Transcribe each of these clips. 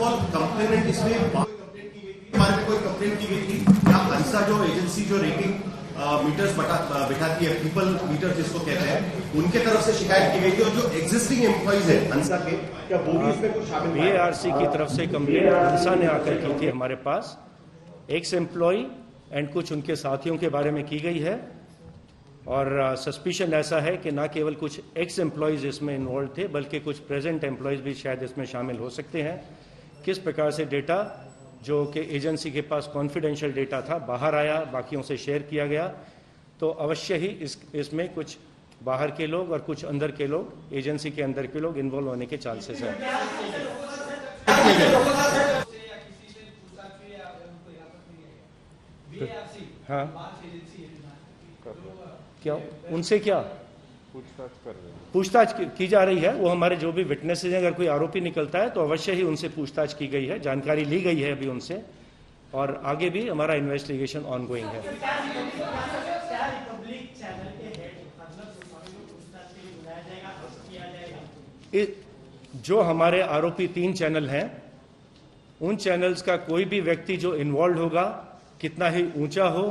All complaint इसमें हमारे में कोई कंप्लेंट की गई थी या हंसा जो एजेंसी जो रेटिंग मीटर्स बैठाती है, पीपल मीटर जिसको कहते हैं, उनके तरफ से शिकायत की गई थी और जो एग्जिस्टिंग एम्प्लॉइज है हंसा के, क्या वो भी इसमें कुछ शामिल है? बीएआरसी की तरफ से कंप्लेंट हंसा ने आकर की थी हमारे पास, एक्स एम्प्लॉय एंड कुछ उनके साथियों के बारे में की गई है। और सस्पिशन ऐसा है कि ना केवल कुछ एक्स एम्प्लॉयज इसमें इन्वॉल्व थे बल्कि कुछ प्रेजेंट एम्प्लॉयज भी शायद इसमें शामिल हो सकते हैं। किस प्रकार से डेटा जो कि एजेंसी के पास कॉन्फिडेंशियल डेटा था बाहर आया, बाकियों से शेयर किया गया, तो अवश्य ही इसमें कुछ बाहर के लोग और कुछ अंदर के लोग, एजेंसी के अंदर के लोग इन्वॉल्व होने के चांसेस हैं। हाँ, क्या उनसे क्या पूछताछ की जा रही है? वो हमारे जो भी विटनेसेस हैं, अगर कोई आरोपी निकलता है तो अवश्य ही उनसे पूछताछ की गई है, जानकारी ली गई है अभी उनसे, और आगे भी हमारा इन्वेस्टिगेशन ऑनगोइंग है। जो हमारे आरोपी 3 चैनल हैं, उन चैनल्स का कोई भी व्यक्ति जो इन्वॉल्व होगा, कितना ही ऊंचा हो,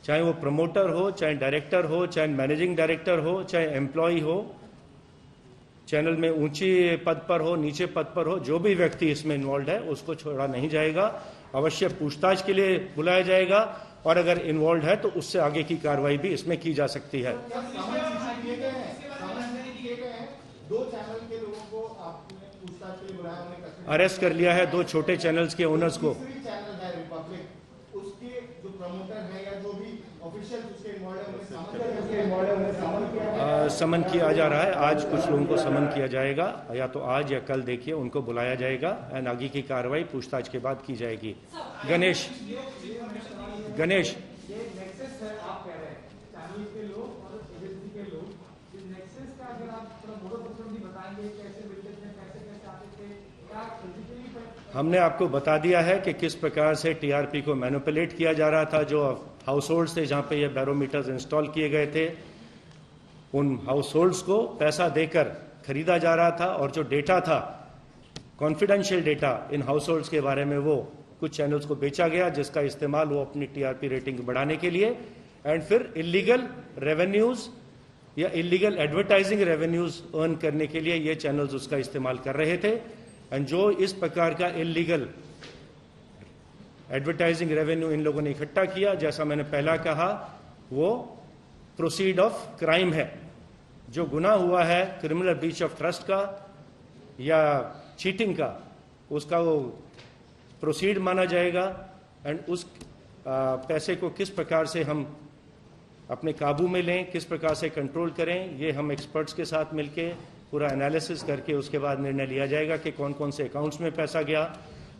चाहे वो प्रमोटर हो, चाहे डायरेक्टर हो, चाहे मैनेजिंग डायरेक्टर हो, चाहे एम्प्लॉय हो, चैनल में ऊंची पद पर हो, नीचे पद पर हो, जो भी व्यक्ति इसमें इन्वॉल्व है उसको छोड़ा नहीं जाएगा। अवश्य पूछताछ के लिए बुलाया जाएगा और अगर इन्वॉल्व है तो उससे आगे की कार्रवाई भी इसमें की जा सकती है। अरेस्ट कर लिया है 2 छोटे चैनल्स के ओनर्स को। समन किया जा रहा है, आज कुछ लोगों को समन किया जाएगा, या तो आज या कल देखिए उनको बुलाया जाएगा एंड आगे की कार्रवाई पूछताछ के बाद की जाएगी। गणेश हमने आपको बता दिया है कि किस प्रकार से टीआरपी को मैनिपुलेट किया जा रहा था। जो हाउस होल्ड्स थे जहां पे ये बैरोमीटर्स इंस्टॉल किए गए थे, उन हाउस होल्ड्स को पैसा देकर खरीदा जा रहा था और जो डेटा था, confidential data in house holds के बारे में, वो कुछ चैनल्स को बेचा गया, जिसका इस्तेमाल वो अपनी टीआरपी रेटिंग बढ़ाने के लिए एंड फिर इलीगल रेवेन्यूज या इलीगल एडवर्टाइजिंग रेवेन्यूज अर्न करने के लिए ये चैनल्स उसका इस्तेमाल कर रहे थे। एंड जो इस प्रकार का इलीगल एडवर्टाइजिंग रेवेन्यू इन लोगों ने इकट्ठा किया, जैसा मैंने पहला कहा, वो प्रोसीड ऑफ क्राइम है। जो गुनाह हुआ है क्रिमिनल ब्रीच ऑफ ट्रस्ट का या चीटिंग का, उसका वो प्रोसीड माना जाएगा। एंड उस पैसे को किस प्रकार से हम अपने काबू में लें, किस प्रकार से कंट्रोल करें, ये हम एक्सपर्ट्स के साथ मिलके पूरा एनालिसिस करके उसके बाद निर्णय लिया जाएगा कि कौन कौन से अकाउंट्स में पैसा गया,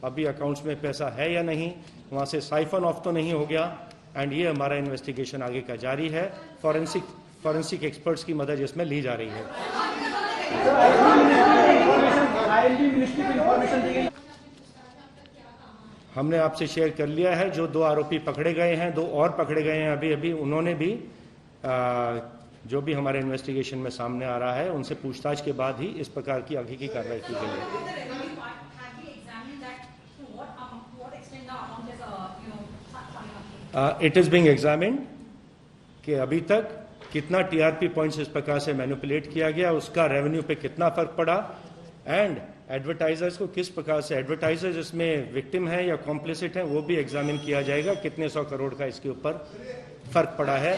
अभी अकाउंट्स में पैसा है या नहीं, वहाँ से साइफन ऑफ तो नहीं हो गया। एंड ये हमारा इन्वेस्टिगेशन आगे का जारी है। फॉरेंसिक एक्सपर्ट्स की मदद इसमें ली जा रही है। हमने आपसे शेयर कर लिया है, जो 2 आरोपी पकड़े गए हैं, 2 और पकड़े गए हैं अभी उन्होंने भी जो भी हमारे इन्वेस्टिगेशन में सामने आ रहा है, उनसे पूछताछ के बाद ही इस प्रकार की आगे की कार्रवाई की गई है। इट इज बीइंग एग्जामिन्ड कि अभी तक कितना टीआरपी पॉइंट्स इस प्रकार से मैनिपुलेट किया गया, उसका रेवेन्यू पे कितना फर्क पड़ा, एंड एडवर्टाइजर्स को किस प्रकार से, एडवर्टाइजर्स इसमें विक्टिम है या कॉम्प्लिसिट है, वो भी एग्जामिन किया जाएगा, कितने 100 करोड़ का इसके ऊपर फर्क पड़ा है।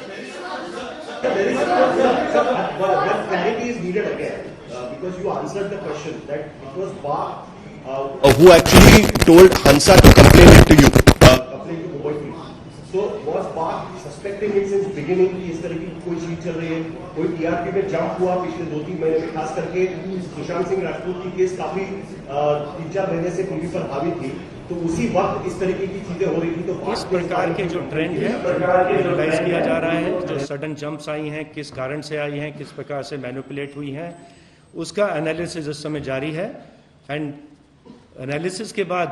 Who actually told Hansa to complain it to you? So was Park suspecting it since beginning कि इस तरह की कोई चीज चल रही है, कोई टीआरपी में जंप हुआ पिछले 2-3 महीने में, खास करके सुशांत सिंह राजपूत की केस काफी 3-4 महीने से टीवी पर हावी थी, तो उसी वक्त इस तरीके की चीजें हो रही थी। तो इस प्रकार के जो ट्रेंड है एनालाइज किया जा रहा है, जो सडन जंप्स आई हैं, किस कारण से आई हैं, किस प्रकार से मैनिपुलेट हुई हैं, उसका एनालिसिस इस समय जारी है। एंड एनालिसिस के बाद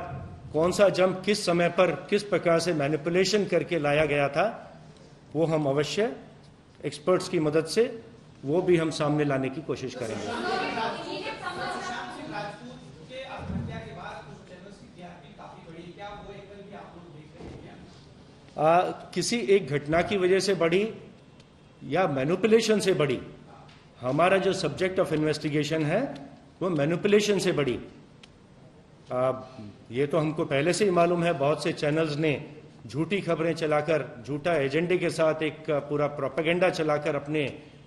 कौन सा जंप किस समय पर किस प्रकार से मैनिपुलेशन करके लाया गया था, वो हम अवश्य एक्सपर्ट्स की मदद से वो भी हम सामने लाने की कोशिश करेंगे। किसी एक घटना की वजह से बढ़ी या मैनिपुलेशन से बढ़ी। हमारा जो सब्जेक्ट ऑफ इन्वेस्टिगेशन है वो मैनिपुलेशन से बढ़ी। ये तो हमको पहले से ही मालूम है, बहुत से चैनल्स ने झूठी खबरें चलाकर, झूठा एजेंडे के साथ एक पूरा प्रोपेगेंडा चलाकर अपने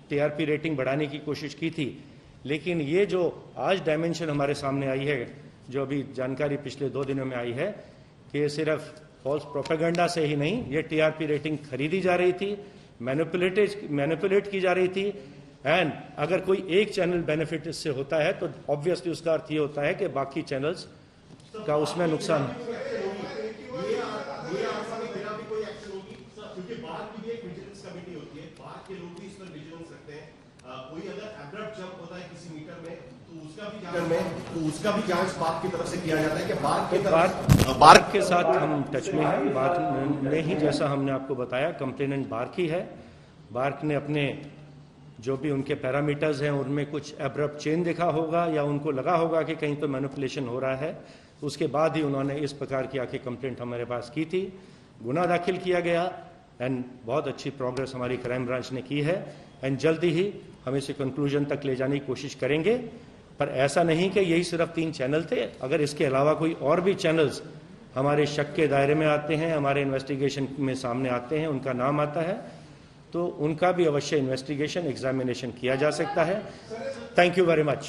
टीआरपी रेटिंग बढ़ाने की कोशिश की थी। लेकिन ये जो आज डायमेंशन हमारे सामने आई है, जो अभी जानकारी पिछले 2 दिनों में आई है, कि सिर्फ फॉल्स प्रोपेगेंडा से ही नहीं, ये टीआरपी रेटिंग खरीदी जा रही थी, मैनिपुलेट की जा रही थी। एंड अगर कोई एक चैनल बेनिफिट इससे होता है तो ऑब्वियसली उसका अर्थ ये होता है कि बाकी चैनल्स का उसमें नुकसान। क्योंकि बार की भी एक विजिलेंस कमेटी होती है, बार के लोग भी इस पर विजिलेंस रखते हैं। कोई अगर एब्रप्ट जंप होता है किसी मीटर में तो उसका भी जांच बार की तरफ से किया जाता है कि बार के साथ हम टच में हैं। बार ने ही, जैसा हमने आपको बताया, कंप्लेनेंट बार की है। बार ने अपने जो भी उनके पैरामीटर्स हैं उनमें कुछ एब्रप्ट चेंज देखा होगा या उनको लगा होगा कि कहीं तो मैनिपुलेशन हो रहा है। उसके बाद ही उन्होंने इस प्रकार की आके कंप्लेंट हमारे पास की थी, गुना दाखिल किया गया। एंड बहुत अच्छी प्रोग्रेस हमारी क्राइम ब्रांच ने की है एंड जल्दी ही हम इसे कंक्लूजन तक ले जाने की कोशिश करेंगे। पर ऐसा नहीं कि यही सिर्फ 3 चैनल थे। अगर इसके अलावा कोई और भी चैनल्स हमारे शक के दायरे में आते हैं, हमारे इन्वेस्टिगेशन में सामने आते हैं, उनका नाम आता है, तो उनका भी अवश्य इन्वेस्टिगेशन, एग्जामिनेशन किया जा सकता है। Thank you very much.